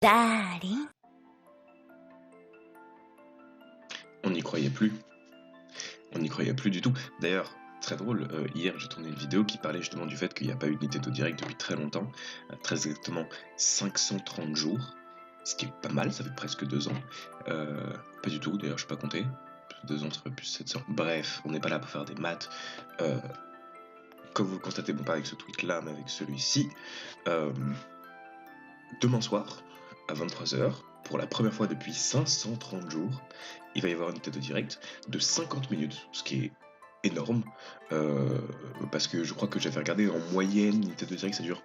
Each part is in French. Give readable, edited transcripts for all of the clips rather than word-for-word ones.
Darling. On n'y croyait plus. On n'y croyait plus du tout. D'ailleurs, très drôle, hier j'ai tourné une vidéo qui parlait justement du fait qu'il n'y a pas eu de Nintendo Direct depuis très longtemps, très exactement 530 jours, ce qui est pas mal, ça fait presque 2 ans. Pas du tout, d'ailleurs je sais pas compter, 2 ans ça ferait plus 700. Bref, on n'est pas là pour faire des maths. Comme vous le constatez, bon pas avec ce tweet là, mais avec celui-ci, demain soir, à 23h, pour la première fois depuis 530 jours, il va y avoir un Nintendo Direct de 50 minutes, ce qui est énorme, parce que je crois que j'avais regardé en moyenne, Nintendo Direct ça dure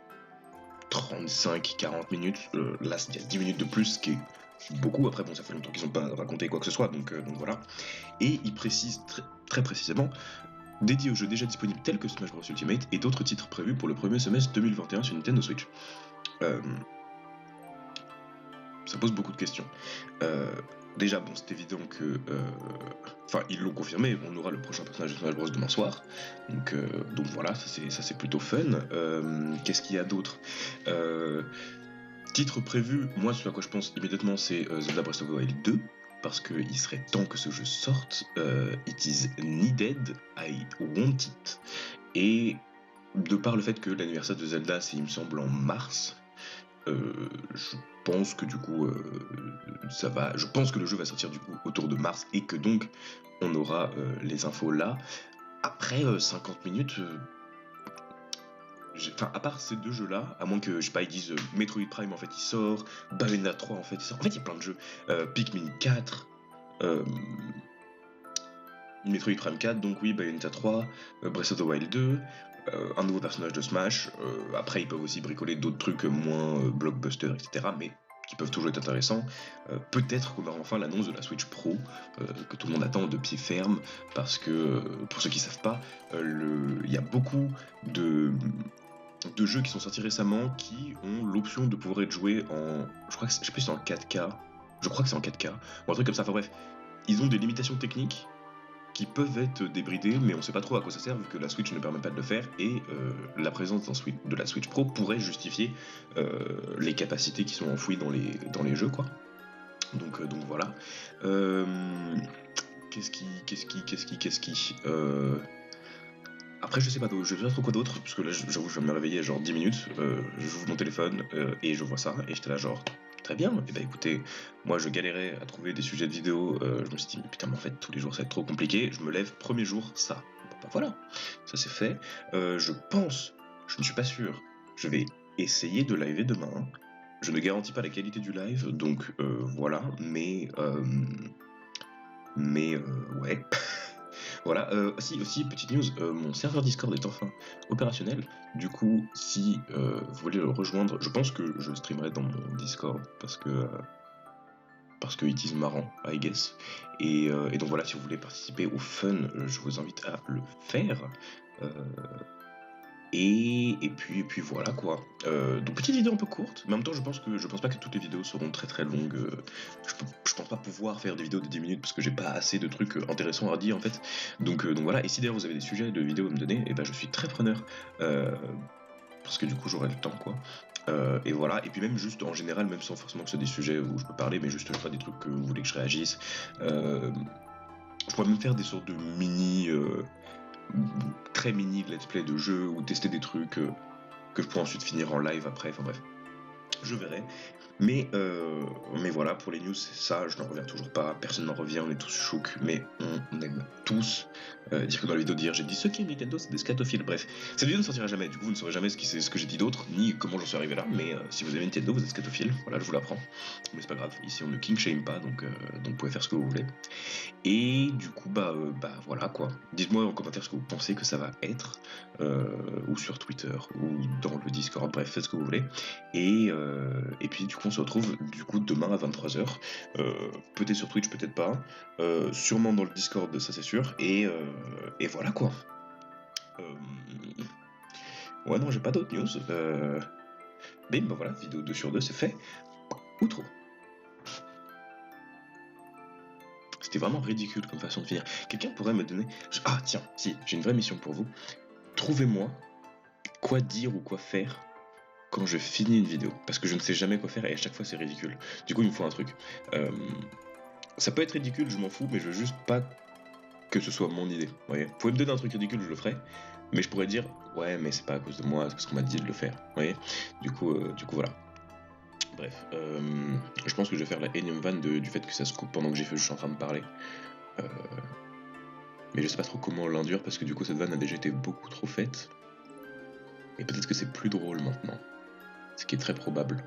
35-40 minutes, là il y a 10 minutes de plus, ce qui est beaucoup. Après bon, ça fait longtemps qu'ils n'ont pas raconté quoi que ce soit, donc voilà. Et il précise très précisément, dédié aux jeux déjà disponibles tels que Smash Bros Ultimate et d'autres titres prévus pour le premier semestre 2021 sur Nintendo Switch. Ça pose beaucoup de questions. Déjà, bon, c'est évident que... Enfin, ils l'ont confirmé, on aura le prochain personnage de Smash Bros demain soir. Donc voilà, ça c'est plutôt fun. Qu'est-ce qu'il y a d'autre? Titre prévu, moi ce à quoi je pense immédiatement c'est Zelda Breath of the Wild 2. Parce qu'il serait temps que ce jeu sorte. It is needed, I want it. Et de par le fait que l'anniversaire de Zelda c'est il me semble en mars, je pense que du coup ça va. Je pense que le jeu va sortir du coup autour de mars et que donc on aura les infos là. Après 50 minutes, enfin à part ces deux jeux là, à moins que je sais pas ils disent Metroid Prime en fait il sort, Bayonetta 3 en fait il sort. En fait il y a plein de jeux, Pikmin 4, Metroid Prime 4, donc oui, Bayonetta 3, Breath of the Wild 2, un nouveau personnage de Smash. Après, ils peuvent aussi bricoler d'autres trucs moins blockbuster, etc., mais qui peuvent toujours être intéressants. Peut-être qu'on aura enfin l'annonce de la Switch Pro, que tout le monde attend de pied ferme, parce que, pour ceux qui savent pas, il y a beaucoup de jeux qui sont sortis récemment qui ont l'option de pouvoir être joués en... Je sais plus si c'est en 4K, je crois que c'est en 4K, ou un truc comme ça, enfin bref. Ils ont des limitations techniques qui peuvent être débridés, mais on sait pas trop à quoi ça sert vu que la Switch ne permet pas de le faire, et la présence de la Switch Pro pourrait justifier les capacités qui sont enfouies dans les jeux, quoi. Donc voilà. Qu'est-ce qui Après je sais pas trop quoi d'autre, parce que là j'avoue je vais me réveiller genre 10 minutes, j'ouvre mon téléphone et je vois ça, et j'étais là genre... Très bien, et bah écoutez, moi je galérais à trouver des sujets de vidéo, je me suis dit mais putain mais en fait tous les jours ça va être trop compliqué, je me lève, premier jour, ça. Bon, bah voilà, ça c'est fait. Je pense, je ne suis pas sûr, je vais essayer de liver demain. Je ne garantis pas la qualité du live, donc voilà, mais ouais. Voilà, aussi, petite news, mon serveur Discord est enfin opérationnel. Du coup, si vous voulez le rejoindre, je pense que je streamerai dans mon Discord parce que it is marrant, I guess. Et donc voilà, si vous voulez participer au fun, je vous invite à le faire. Et puis voilà quoi. Donc petite vidéo un peu courte, mais en même temps je pense pas que toutes les vidéos seront très très longues. Je pense pas pouvoir faire des vidéos de 10 minutes parce que j'ai pas assez de trucs intéressants à dire en fait. Donc voilà, et si d'ailleurs vous avez des sujets de vidéos à me donner, et ben je suis très preneur. Parce que du coup j'aurai le temps quoi. Et voilà, et puis même juste en général, même sans forcément que ce soit des sujets où je peux parler, mais juste pas des trucs que vous voulez que je réagisse. Je pourrais même faire des sortes de mini... très mini let's play de jeux ou tester des trucs que je pourrais ensuite finir en live après, enfin bref, je verrai. Mais voilà, pour les news, c'est ça, je n'en reviens toujours pas, personne n'en revient, on est tous chocs, mais on aime tous dire que dans la vidéo d'hier, j'ai dit ce qui est Nintendo, c'est des scatophiles. Bref, cette vidéo ne sortira jamais, du coup vous ne saurez jamais ce que j'ai dit d'autre, ni comment j'en suis arrivé là, mais si vous avez Nintendo, vous êtes scatophile, voilà, je vous l'apprends. Mais c'est pas grave, ici on ne king shame pas, donc vous pouvez faire ce que vous voulez. Et du coup, bah voilà quoi. Dites-moi en commentaire ce que vous pensez que ça va être, ou sur Twitter, ou dans le Discord, bref, faites ce que vous voulez. Et puis du coup, on se retrouve du coup demain à 23h. Peut-être sur Twitch, peut-être pas. Sûrement dans le Discord, ça c'est sûr. Et voilà quoi. Ouais, non, j'ai pas d'autres news. Bim, bah voilà, vidéo 2 sur 2, c'est fait. Outro. C'était vraiment ridicule comme façon de finir. Quelqu'un pourrait me donner... Ah tiens, si, j'ai une vraie mission pour vous. Trouvez-moi quoi dire ou quoi faire quand je finis une vidéo, parce que je ne sais jamais quoi faire et à chaque fois c'est ridicule. Du coup, il me faut un truc. Ça peut être ridicule, je m'en fous, mais je veux juste pas que ce soit mon idée. Vous voyez, vous pouvez me donner un truc ridicule, je le ferai, mais je pourrais dire ouais, mais c'est pas à cause de moi, c'est parce qu'on m'a dit de le faire. Vous voyez, du coup voilà. Bref, je pense que je vais faire la énième vanne du fait que ça se coupe pendant que je suis en train de parler. Mais je sais pas trop comment l'induire parce que du coup cette vanne a déjà été beaucoup trop faite. Et peut-être que c'est plus drôle maintenant. Ce qui est très probable.